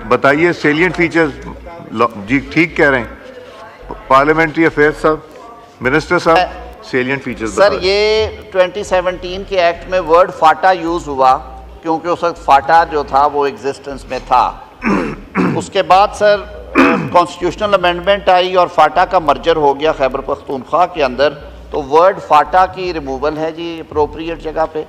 बताइए salient features. जी ठीक कह रहे हैं पार्लियामेंट्री अफेयर्स साहब, मिनिस्टर साहब, सेलिएंट फीचर्स सर ये 2017 के एक्ट में वर्ड फाटा यूज़ हुआ क्योंकि उस वक्त फाटा जो था वो एग्जिस्टेंस में था। उसके बाद सर कॉन्स्टिट्यूशनल अमेंडमेंट आई और फाटा का मर्जर हो गया खैबर पख्तूनख्वा के अंदर, तो वर्ड फाटा की रिमूवल है जी अप्रोप्रिएट जगह पे।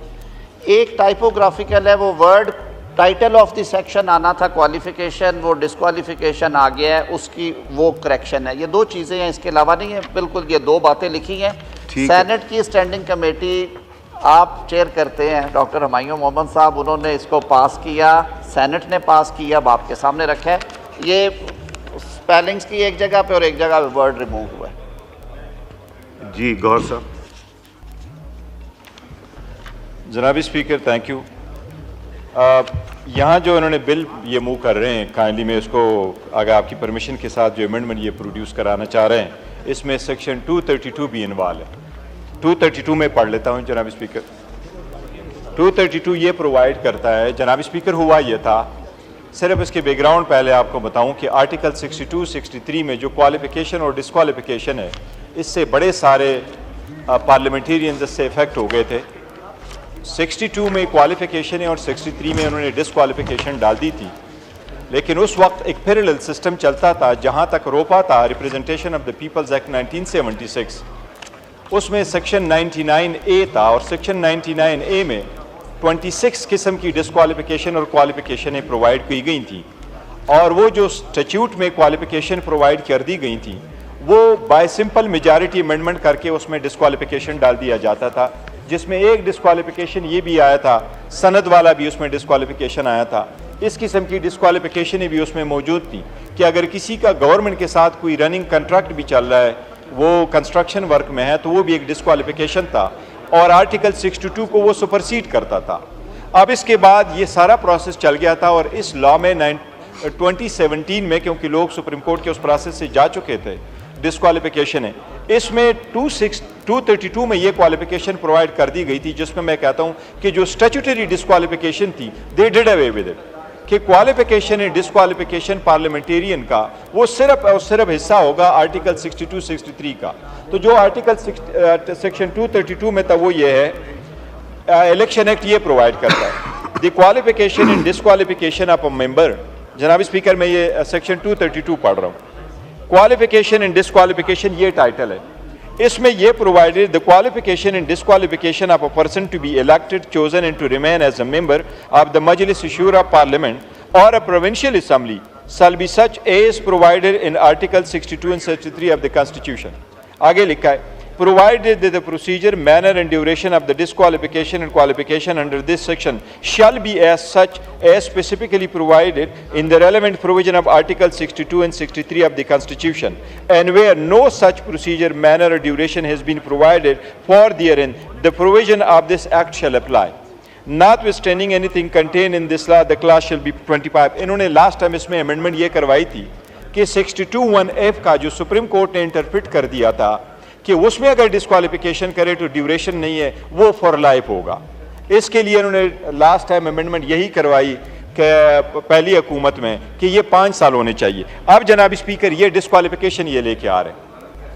एक टाइपोग्राफिकल है, वो word title of the section आना था क्वालिफिकेशन, वो डिस्क्वालिफिकेशन आ गया है, उसकी वो करेक्शन है। ये दो चीज़ें हैं, इसके अलावा नहीं है। बिल्कुल ये दो बातें लिखी हैं। सेनेट की स्टैंडिंग कमेटी आप चेयर करते हैं डॉक्टर हुमायूं मोहम्मद साहब, उन्होंने इसको पास किया, सेनेट ने पास किया, अब आपके सामने रखा है। ये स्पेलिंग्स की एक जगह पे और एक जगह पे वर्ड रिमूव हुआ है। जी गौर साहब। जनाबी स्पीकर थैंक यू। यहाँ जो इन्होंने बिल ये मूव कर रहे हैं, काइंडली मैं इसको अगर आपकी परमिशन के साथ जो अमेंडमेंट ये प्रोड्यूस कराना चाह रहे हैं, इसमें सेक्शन 232 भी इन्वॉल्व है। 232 में पढ़ लेता हूँ जनाब स्पीकर। 232 ये प्रोवाइड करता है जनाब स्पीकर, हुआ ये था, सिर्फ इसके बैकग्राउंड पहले आपको बताऊं कि आर्टिकल 62, 63 में जो क्वालिफिकेशन और डिस्क्वालिफिकेशन है, इससे बड़े सारे पार्लियामेंटेरियंस इससे इफेक्ट हो गए थे। 62 में क्वालिफिकेशन है और 63 में उन्होंने डिस्क्वालिफिकेशन डाल दी थी, लेकिन उस वक्त एक पैरेलल सिस्टम चलता था जहां तक रोपा था representation of the people's act 1976, उसमें सेक्शन 99A था और सेक्शन 99A में 26 किस्म की डिस्क्वालिफिकेशन और क्वालिफिकेशनें प्रोवाइड की गई थी, और वो जो स्टैट्यूट में क्वालिफिकेशन प्रोवाइड कर दी गई थी वो बाय सिंपल मेजॉरिटी अमेंडमेंट करके उसमें डिस्क्वालिफिकेशन डाल दिया जाता था, जिसमें एक डिस्क्वालिफिकेशन ये भी आया था, सनद वाला भी उसमें डिस्क्वालिफिकेशन आया था। इस किस्म की डिस्क्वालिफिकेशन भी उसमें मौजूद थी कि अगर किसी का गवर्नमेंट के साथ कोई रनिंग कंट्रैक्ट भी चल रहा है, वो कंस्ट्रक्शन वर्क में है, तो वो भी एक डिस्क्वालिफिकेशन था और आर्टिकल 62 को वो सुपरसीड करता था। अब इसके बाद ये सारा प्रोसेस चल गया था और इस लॉ में 2017 में, क्योंकि लोग सुप्रीम कोर्ट के उस प्रोसेस से जा चुके थे, डिस्क्वालिफिकेशन है, इसमें 232 में ये क्वालिफिकेशन प्रोवाइड कर दी गई थी, जिसमें मैं कहता हूं कि जो स्टैट्यूटरी डिस्क्वालिफिकेशन थी they did away with it, कि क्वालिफिकेशन एंड डिस्क्वालिफिकेशन पार्लियामेंटेरियन का वो सिर्फ और सिर्फ हिस्सा होगा आर्टिकल 62, 63 का। तो जो आर्टिकल सेक्शन 232 में था वो ये है, इलेक्शन एक्ट ये प्रोवाइड करता है the qualification and disqualification of a member. जनाब स्पीकर मैं ये सेक्शन 232 पढ़ रहा हूँ। क्वालिफिकेशन एंड डिस्क्वालिफिकेशन ये टाइटल है, इसमें ये provided the qualification and disqualification of a person to be elected, chosen and to remain as a member of the Majlis Shura parliament or a provincial assembly shall be such as provided in Article 62 and 63 of the Constitution। आगे लिखा है, provided that the procedure, manner and duration of the disqualification and qualification under this section shall be as such as specifically provided in the relevant provision of Article 62 and 63 of the Constitution, and where no such procedure, manner or duration has been provided for therein, the provision of this act shall apply। Notwithstanding anything contained in this law, the clause shall be 25। इन्होंने last time इसमें amendment ये करवाई थी कि 62(1)(f) का जो supreme court ने interpret कर दिया था कि उसमें अगर डिस्क्वालिफिकेशन करे तो ड्यूरेशन नहीं है, वो फॉर लाइफ होगा। इसके लिए उन्होंने लास्ट टाइम अमेंडमेंट यही करवाई कि पहली हुकूमत में कि ये 5 साल होने चाहिए। अब जनाब स्पीकर ये डिस्क्वालिफिकेशन ये लेके आ रहे हैं,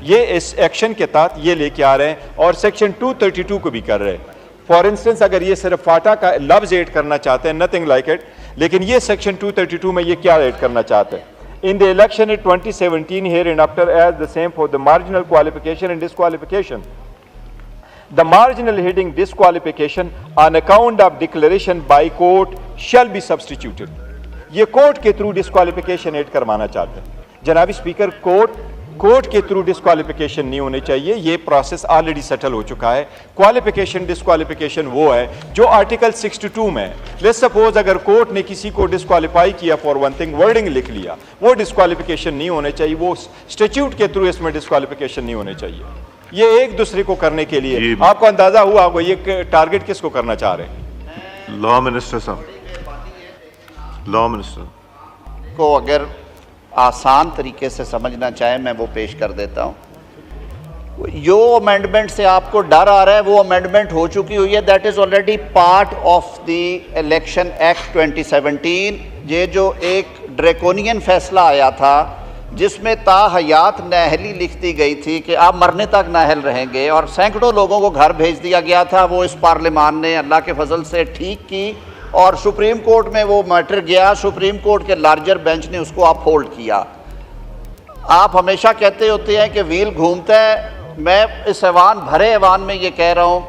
ये इस एक्शन के तहत ये लेके आ रहे हैं और सेक्शन 232 को भी कर रहे हैं। फॉर इंस्टेंस अगर ये सिर्फ फाटा का लफ्ज ऐड करना चाहते हैं, नथिंग लाइक इट, लेकिन ये सेक्शन 232 में ये क्या ऐड करना चाहते हैं, in the election in 2017 hereinafter as the same for the marginal qualification and disqualification, the marginal heading disqualification on account of declaration by court shall be substituted। ये court के थ्रू डिस्क्वालिफिकेशन ऐड करवाना चाहते हैं। जनाब speaker court के through disqualification नहीं होने चाहिए, ये प्रोसेस ऑलरेडी सेटल हो चुका है। क्वालिफिकेशन डिस्क्वालिफिकेशन वो है जो आर्टिकल 62 में, लेट्स सपोज अगर कोर्ट ने किसी को डिस्क्वालीफाई किया फॉर वन थिंग, वर्डिंग लिख लिया, वो डिस्क्वालिफिकेशन नहीं होने चाहिए, वो स्टैट्यूट के थ्रू इसमें डिस्क्वालिफिकेशन नहीं होने चाहिए। ये एक दूसरे को करने के लिए आपको अंदाजा हुआ होगा ये टारगेट किसको करना चाह रहे हैं? लॉ मिनिस्टर साहब, लॉ मिनिस्टर को अगर आसान तरीके से समझना चाहे मैं वो पेश कर देता हूँ। जो अमेंडमेंट से आपको डर आ रहा है वो अमेंडमेंट हो चुकी हुई है, that is already part of the election act 2017। ये जो एक ड्रैकोनियन फैसला आया था जिसमें ताहयात नाअहली लिख दी गई थी कि आप मरने तक नाअहल रहेंगे, और सैकड़ों लोगों को घर भेज दिया गया था, वो इस पार्लियामान ने अल्लाह के फजल से ठीक की और सुप्रीम कोर्ट में वो मैटर गया, सुप्रीम कोर्ट के लार्जर बेंच ने उसको अपहोल्ड किया। आप हमेशा कहते होते हैं कि व्हील घूमता है, मैं इस ऐवान भरे ऐवान में ये कह रहा हूँ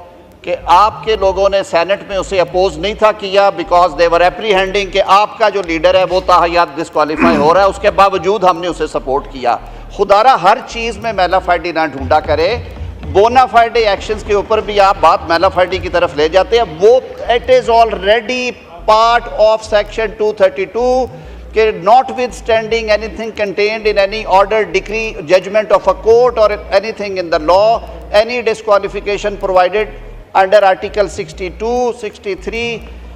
कि आपके लोगों ने सेनेट में उसे अपोज नहीं था किया, बिकॉज दे वर एप्रीहेंडिंग कि आपका जो लीडर है वो ताहयात डिस्क्वालीफाई हो रहा है, उसके बावजूद हमने उसे सपोर्ट किया। खुदारा हर चीज़ में मेलाफाइडी ना ढूंढा करे, बोनाफाइडे एक्शंस के ऊपर भी आप बात मेलाफाइडी की तरफ ले जाते हैं, वो it is already part of section 232 कि notwithstanding anything contained in any order, decree, judgment of a court or anything in the law, any disqualification provided under Article 62, 63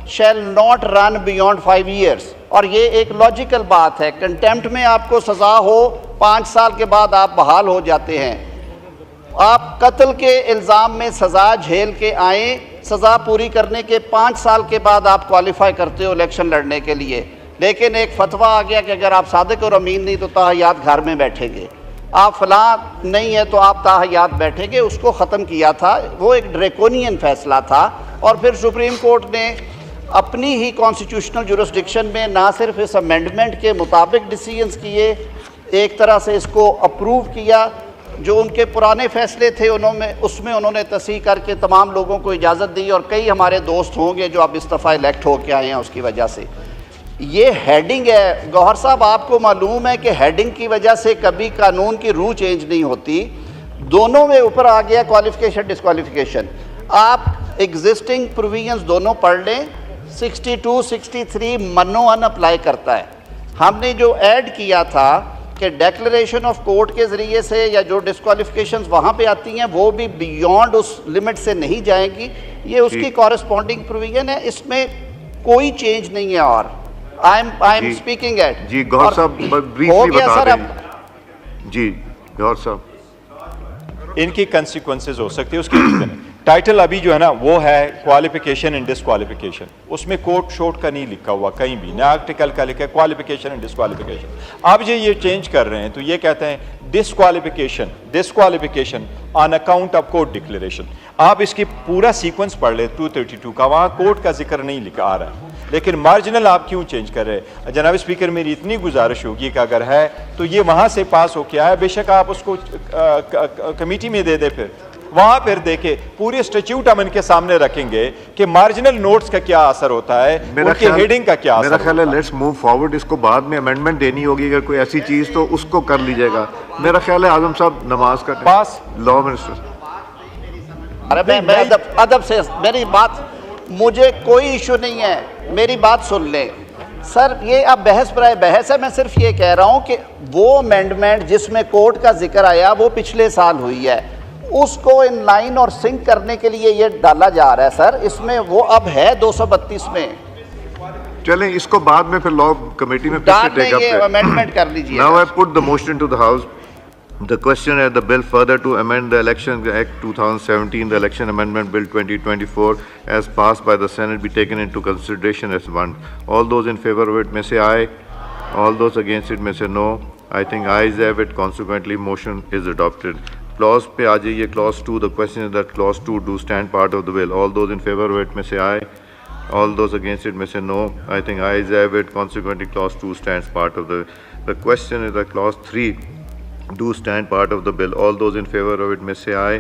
shall not run beyond 5 years। और ये एक logical बात है, contempt में आपको सज़ा हो 5 साल के बाद आप बहाल हो जाते हैं, आप कत्ल के इल्ज़ाम में सज़ा झेल के आए, सज़ा पूरी करने के 5 साल के बाद आप क्वालिफाई करते हो इलेक्शन लड़ने के लिए, लेकिन एक फतवा आ गया कि अगर आप सादिक और अमीन नहीं तो ताहयात घर में बैठेंगे, आप फलां नहीं है तो आप ताहयात बैठेंगे, उसको ख़त्म किया था। वो एक ड्रैकोनियन फैसला था और फिर सुप्रीम कोर्ट ने अपनी ही कॉन्स्टिट्यूशनल जुरिस्डिक्शन में ना सिर्फ इस अमेंडमेंट के मुताबिक डिसीजंस किए, एक तरह से इसको अप्रूव किया, जो उनके पुराने फैसले थे उसमें उन्होंने तस्हीह करके तमाम लोगों को इजाज़त दी, और कई हमारे दोस्त होंगे जो अब इस्तीफ़ा इलेक्ट होकर आए हैं उसकी वजह से। ये हेडिंग है गौहर साहब, आपको मालूम है कि हेडिंग की वजह से कभी कानून की रूह चेंज नहीं होती, दोनों में ऊपर आ गया क्वालिफिकेशन डिस्क्वालिफिकेशन। आप एग्जिस्टिंग प्रोविजंस दोनों पढ़ लें, 62, 63 मनोअन अप्लाई करता है। हमने जो ऐड किया था कि डेक्लरेशन ऑफ कोर्ट के ज़रिए से या जो डिस्क्वालिफिकेशंस वहाँ पे आती हैं वो भी बियॉन्ड उस लिमिट से नहीं जाएंगी, ये उसकी कॉरेस्पॉन्डिंग प्रोविजन है, इसमें कोई चेंज नहीं है। और आई एम स्पीकिंग एट जी गौर साहब ब्रीफली बता दें। जी गौर साहब, इनकी कंसिक्वेंसेज हो सकती है, उसकी रीजन है। टाइटल अभी जो है ना वो है क्वालिफिकेशन एंड डिस्क्वालिफिकेशन, उसमें कोर्ट शोट का नहीं लिखा हुआ कहीं भी, ना आर्टिकल का लिखा है क्वालिफिकेशन एंड डिस्क्वालिफिकेशन। अब ये चेंज कर रहे हैं तो ये कहते हैं disqualification on account of court declaration. आप इसकी पूरा सीक्वेंस पढ़ ले 232 का, वहाँ कोर्ट का जिक्र नहीं लिखा आ रहा है, लेकिन मार्जिनल आप क्यों चेंज कर रहे हैं? जनाब स्पीकर, मेरी इतनी गुजारिश होगी कि अगर है तो ये वहाँ से पास होके आया, बेशक आप उसको कमेटी में दे दे, फिर वहाँ फिर देखे पूरे स्टैट्यूट हम इनके सामने रखेंगे कि मार्जिनल नोट्स का क्या असर होता है, उनके हेडिंग का क्या असर मेरा ख्याल है होता है। लेट्स मूव फॉरवर्ड, इसको बाद में अमेंडमेंट देनी होगी, अगर कोई ऐसी चीज़ तो उसको कर लीजिएगा। मेरा ख्याल है आजम साहब नमाज का पास लॉ मिनिस्टर। अरे मैं अदब से मेरी बात, मुझे कोई इशू नहीं है, मेरी बात सुन लें सर, ये अब बहस पर बहस है। मैं सिर्फ ये कह रहा हूँ कि वो अमेंडमेंट जिसमें कोर्ट का जिक्र आया वो पिछले साल हुई है, उसको इन लाइन और सिंक करने के लिए ये डाला जा रहा है सर, इसमें वो अब है 232 में। चलें इसको बाद में फिर लॉ कमेटी में डाल देंगे, अमेंडमेंट कर लीजिए। Now I put the motion to the house. The question is the bill further to amend the Election Act 2017, the Election Amendment Bill 2024, as passed by the Senate, be taken into consideration as one. All those in favor of it may say aye. All those against it may say no. I think ayes have it. Consequently, motion is adopted. Clause पे आ जाइए, clause 2. The question is that clause 2 do stand part of the bill. All those in favor of it may say aye. All those against it may say no. I think ayes have it. Consequently, clause 2 stands part of the. The question is that clause 3 do stand part of the bill. All those in favor of it may say aye.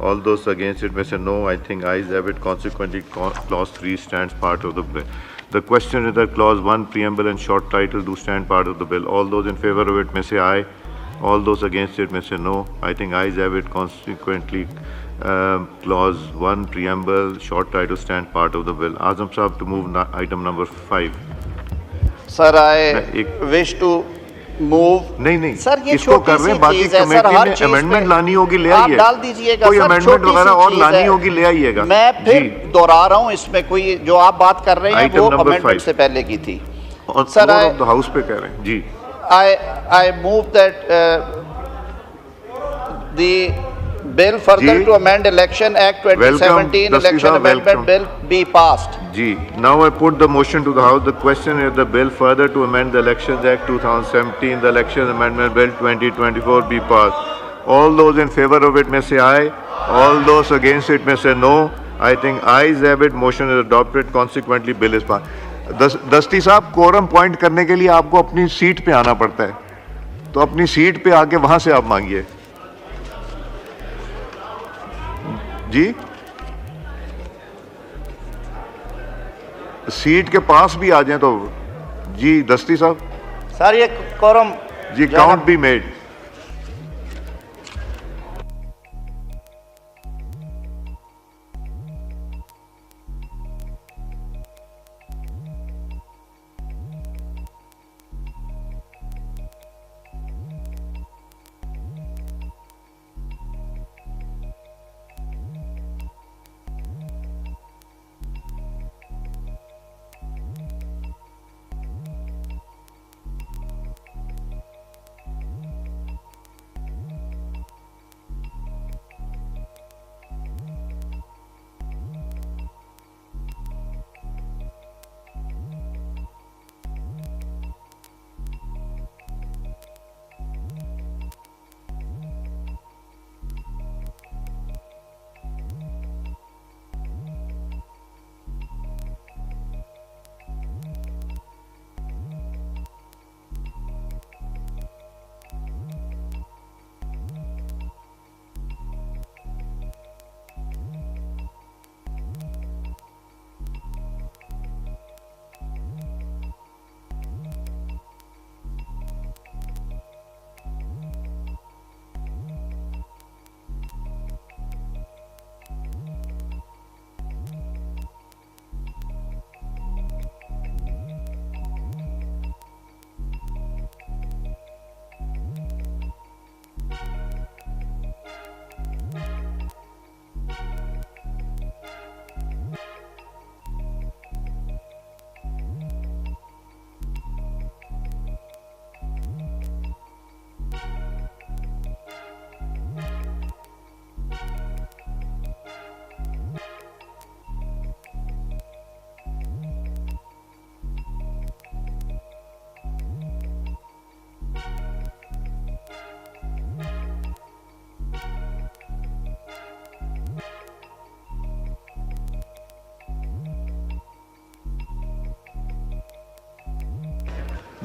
All those against it may say no. I think ayes have it. Consequently, clause 3 stands part of the bill. The question is that clause 1 preamble and short title do stand part of the bill. All those in favor of it may say aye. All those against it may say no. I think ayes have it. Consequently, clause 1 preamble short title stand part of the bill. Azam Sahab to move item number 5. Sir, I wish to move नहीं sir, ये इसको कर रहे हैं, बाकी committee में amendment लानी होगी ले आइए, डाल दीजिएगा, कोई अमेंडमेंट वगैरह और लानी होगी ले आइएगा। मैं फिर दोहरा रहा हूँ, इसमें कोई जो आप बात कर रहे हैं वो अमेंडमेंट से पहले की थी सर, ऑफ द हाउस पे कह रहे हैं जी। I move that the Bill further जी। to amend Election Act Welcome, 2017 Dusty Election साहब, Amendment Bill welcome. be passed. G. Now I put the motion to the House. The question is the bill further to amend the Elections Act 2017, the Election Amendment Bill 2024 be passed. All those in favor of it may say aye. All those against it may say no. I think ayes have it. Motion is adopted. Consequently, bill is passed. दस्ती साहब, quorum point करने के लिए आपको अपनी seat पे आना पड़ता है, तो अपनी सीट पे आके वहां से आप मांगिए जी। सीट के पास भी आ जाए तो जी। दस्ती साहब सर ये कोरम जी, count be made.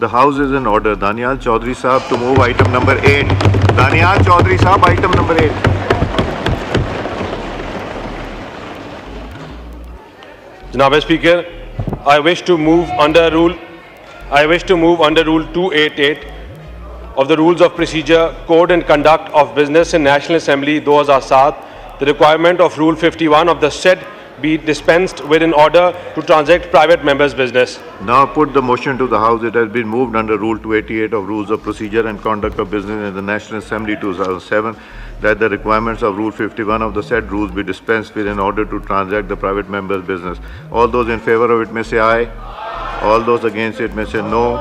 The House is in order. Danial Chaudhary Sahab to move item number 8. Danial Chaudhary Sahab, item number 8. Janaab Speaker, I wish to move under Rule 288 of the Rules of Procedure, Code and Conduct of Business in National Assembly 2007, the requirement of Rule 51 of the said be dispensed with in order to transact private members' business. Now put the motion to the House. It has been moved under Rule 288 of Rules of Procedure and Conduct of Business in the National Assembly 2007 that the requirements of Rule 51 of the said rules be dispensed with in order to transact the private members' business. All those in favor of it may say aye. All those against it may say no.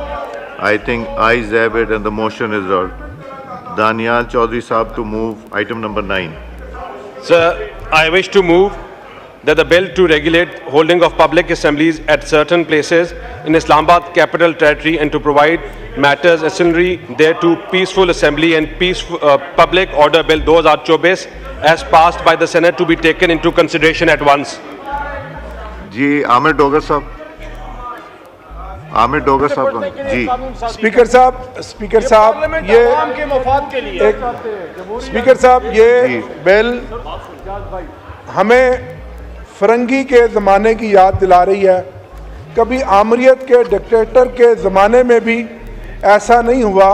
I think ayes have it and the motion is resolved. Danial Chaudhary Sahab to move item number 9. Sir, I wish to move that the bill to regulate holding of public assemblies at certain places in Islamabad Capital Territory and to provide matters ancillary thereto, peaceful assembly and peaceful public order bill 2024 as passed by the Senate to be taken into consideration at once. जी आमिर डोगर साहब, आमिर डोगर साहब जी। Speaker साहब ये speaker साहब ये bill हमें फरंगी के ज़माने की याद दिला रही है। कभी आमरीत के डिक्टेटर के ज़माने में भी ऐसा नहीं हुआ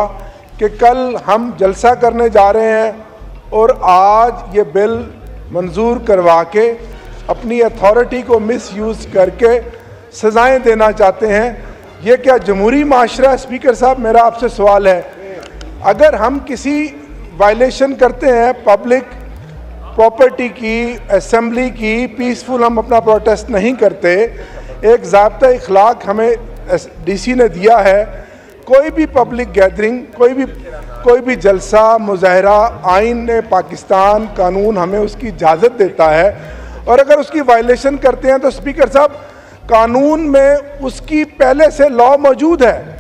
कि कल हम जलसा करने जा रहे हैं और आज ये बिल मंजूर करवा के अपनी अथॉरिटी को मिसयूज़ करके सज़ाएं देना चाहते हैं। ये क्या जमहूरी माशरा है? स्पीकर साहब मेरा आपसे सवाल है, अगर हम किसी वायलेशन करते हैं पब्लिक प्रॉपर्टी की, असेंबली की, पीसफुल हम अपना प्रोटेस्ट नहीं करते, एक ज़ाब्ता इखलाक हमें डीसी ने दिया है कोई भी पब्लिक गैदरिंग, कोई भी जलसा मुजाहरा आइन ने पाकिस्तान कानून हमें उसकी इजाज़त देता है, और अगर उसकी वायलेशन करते हैं तो स्पीकर साहब कानून में उसकी पहले से लॉ मौजूद है,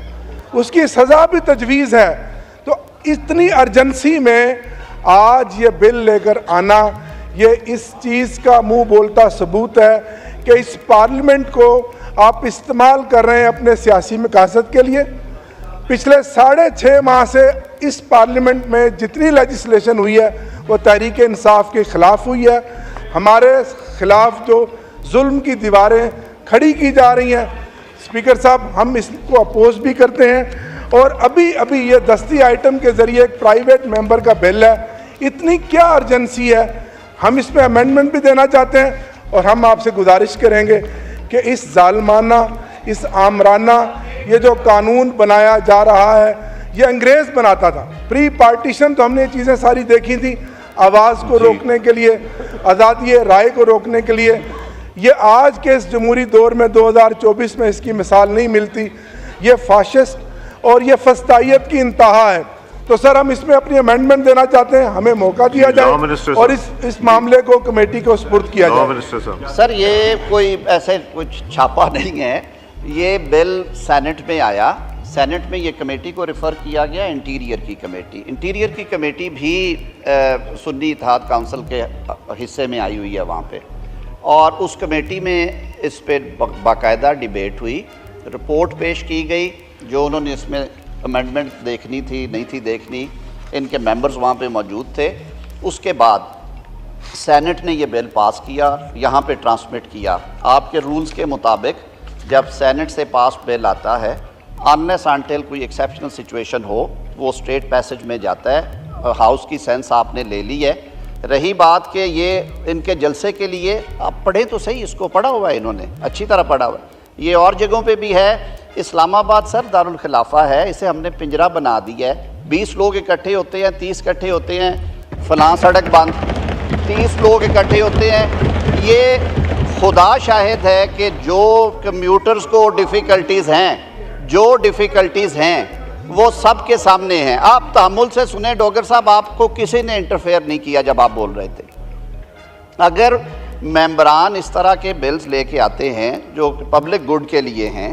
उसकी सज़ा भी तजवीज़ है। तो इतनी अर्जेंसी में आज ये बिल लेकर आना, ये इस चीज़ का मुंह बोलता सबूत है कि इस पार्लियामेंट को आप इस्तेमाल कर रहे हैं अपने सियासी मकासद के लिए। पिछले 6.5 माह से इस पार्लियामेंट में जितनी लेजिस्लेशन हुई है वो तहरीक इंसाफ के ख़िलाफ़ हुई है। हमारे ख़िलाफ़ जो जुल्म की दीवारें खड़ी की जा रही हैं, स्पीकर साहब हम इसको अपोज भी करते हैं। और अभी ये दस्ती आइटम के ज़रिए एक प्राइवेट मेंबर का बिल है, इतनी क्या अर्जेंसी है? हम इसमें अमेंडमेंट भी देना चाहते हैं और हम आपसे गुजारिश करेंगे कि इस जालमाना, इस आमराना ये जो कानून बनाया जा रहा है, ये अंग्रेज़ बनाता था। प्री पार्टीशन तो हमने ये चीज़ें सारी देखी थी, आवाज़ को रोकने के लिए, आज़ादी राय को रोकने के लिए। ये आज के इस जमहूरी दौर में 2024 में इसकी मिसाल नहीं मिलती। ये फाशिस्ट और ये फस्तायत की इंतहा है। तो सर हम इसमें अपनी अमेंडमेंट देना चाहते हैं, हमें मौका दिया जाए और इस मामले को कमेटी को सुपुर्द किया जाए। सर ये कोई ऐसे कुछ छापा नहीं है, ये बिल सेनेट में आया, सेनेट में ये कमेटी को रेफ़र किया गया इंटीरियर की कमेटी। इंटीरियर की कमेटी भी सुन्नी इत्तेहाद काउंसिल के हिस्से में आई हुई है वहाँ पे, और उस कमेटी में इस पर बाकायदा डिबेट हुई, रिपोर्ट पेश की गई। जो उन्होंने इसमें अमेंडमेंट देखनी थी नहीं थी देखनी, इनके मेंबर्स वहाँ पे मौजूद थे। उसके बाद सेनेट ने ये बिल पास किया, यहाँ पे ट्रांसमिट किया। आपके रूल्स के मुताबिक जब सेनेट से पास बिल आता है, अनलेस अनटिल कोई एक्सेप्शनल सिचुएशन हो, वो स्ट्रेट पैसेज में जाता है। हाउस की सेंस आपने ले ली है। रही बात कि ये इनके जलसे के लिए, आप पढ़े तो सही, इसको पढ़ा हुआ है इन्होंने, अच्छी तरह पढ़ा हुआ है। ये और जगहों पे भी है। इस्लामाबाद सर दारुल खिलाफा है, इसे हमने पिंजरा बना दिया है। 20 लोग इकट्ठे होते हैं, 30 इकट्ठे होते हैं, फलां सड़क बंद, 30 लोग इकट्ठे होते हैं। ये खुदा शाहिद है कि जो कम्यूटर्स को डिफ़िकल्टीज़ हैं वो सब के सामने हैं। आप तहम्मुल से सुने डॉक्टर साहब, आपको किसी ने इंटरफेयर नहीं किया जब आप बोल रहे थे। अगर मेंबरान इस तरह के बिल्स लेके आते हैं जो पब्लिक गुड के लिए हैं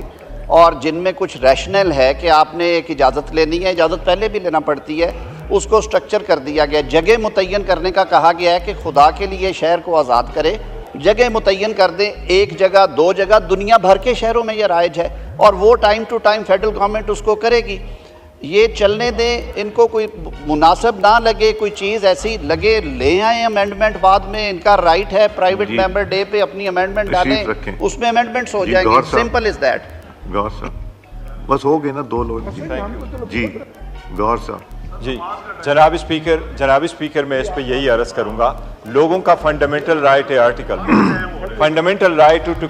और जिनमें कुछ रैशनल है कि आपने एक इजाज़त लेनी है, इजाज़त पहले भी लेना पड़ती है, उसको स्ट्रक्चर कर दिया गया। जगह मुतय्यन करने का कहा गया है कि खुदा के लिए शहर को आज़ाद करे, जगह मुतय्यन कर दें, एक जगह 2 जगह, दुनिया भर के शहरों में यह राइज है और वो time to time federal government उसको करेगी। ये चलने दें, इनको कोई मुनासिब ना लगे, कोई चीज़ ऐसी लगे ले आए अमेंडमेंट, बाद में इनका राइट है प्राइवेट मेंबर डे पे अपनी अमेंडमेंट डालें, उसमें अमेंडमेंट्स हो जाएंगे। Simple is that. गौर साहब, बस हो गए ना 2 लोग जी। गौर साहब जी। जनाब स्पीकर मैं इस पे यही अर्ज़ करूँगा, लोगों का फंडामेंटल राइट है article, fundamental right to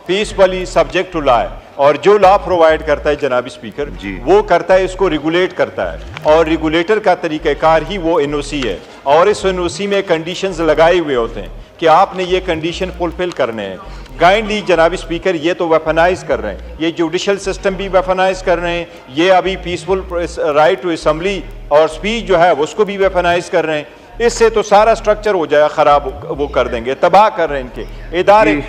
peacefully subject to law, और जो लॉ प्रोवाइड करता है जनाब स्पीकर वो करता है, इसको रेगुलेट करता है, और रेगुलेटर का तरीक़ाकार ही वो एनओसी है, और इस एनओसी में कंडीशंस लगाए हुए होते हैं कि आपने ये कंडीशन फुलफिल करने हैं। काइंडली जनाब स्पीकर ये तो वेपनाइज कर रहे हैं, ये जुडिशल सिस्टम भी वेपनाइज कर रहे हैं, ये अभी पीसफुल राइट टू असेंबली और स्पीच जो है उसको भी वेपनाइज कर रहे हैं। इससे तो सारा स्ट्रक्चर हो जाएगा ख़राब, वो कर देंगे, तबाह कर रहे हैं इनके इदारे।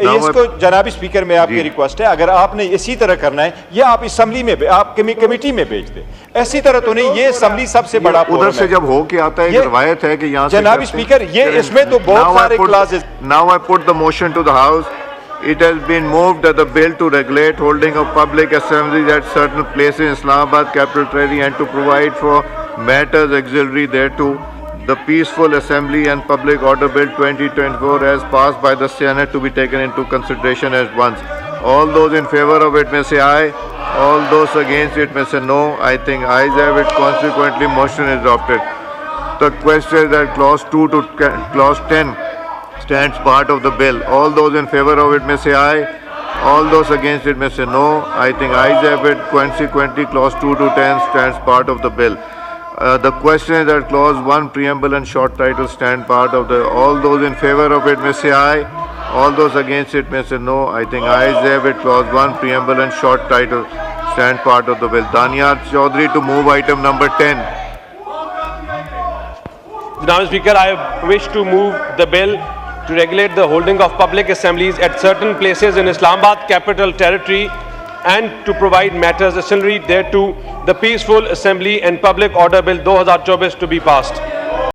इसको जनाब स्पीकर में आपकी रिक्वेस्ट है, अगर आपने इसी तरह करना है, ये आप असेंबली में, आप कमेटी में भेज दें। ऐसी तरह तो नहीं, ये असेंबली सबसे बड़ा उधर से जब हो के आता है, एक रवायत है कि यहाँ जनाब स्पीकर ये इसमें तो बहुत सारे classes. Now I put the motion to the house. It has been moved that the bill to regulate holding of public assemblies at certain places in Islamabad capital territory and to provide for matters auxiliary thereto, the Peaceful Assembly and Public Order Bill 2024 as passed by the Senate to be taken into consideration at once. All those in favor of it may say aye. All those against it may say no. I think ayes have it. Consequently, motion is adopted. The question is that clause 2 to clause 10 stands part of the bill. All those in favor of it may say aye. All those against it may say no. I think ayes have it. Consequently, clause 2 to 10 stands part of the bill. The question is that clause 1 preamble and short title stand part of the. All those in favor of it may say aye. All those against it may say no. I think ayes have it. Clause 1 preamble and short title stand part of the bill. Daniya Chaudhary to move item number 10. Madam Speaker, I wish to move the bill to regulate the holding of public assemblies at certain places in Islamabad Capital Territory and to provide matters ancillary thereto, the Peaceful Assembly and Public Order Bill 2024 to be passed.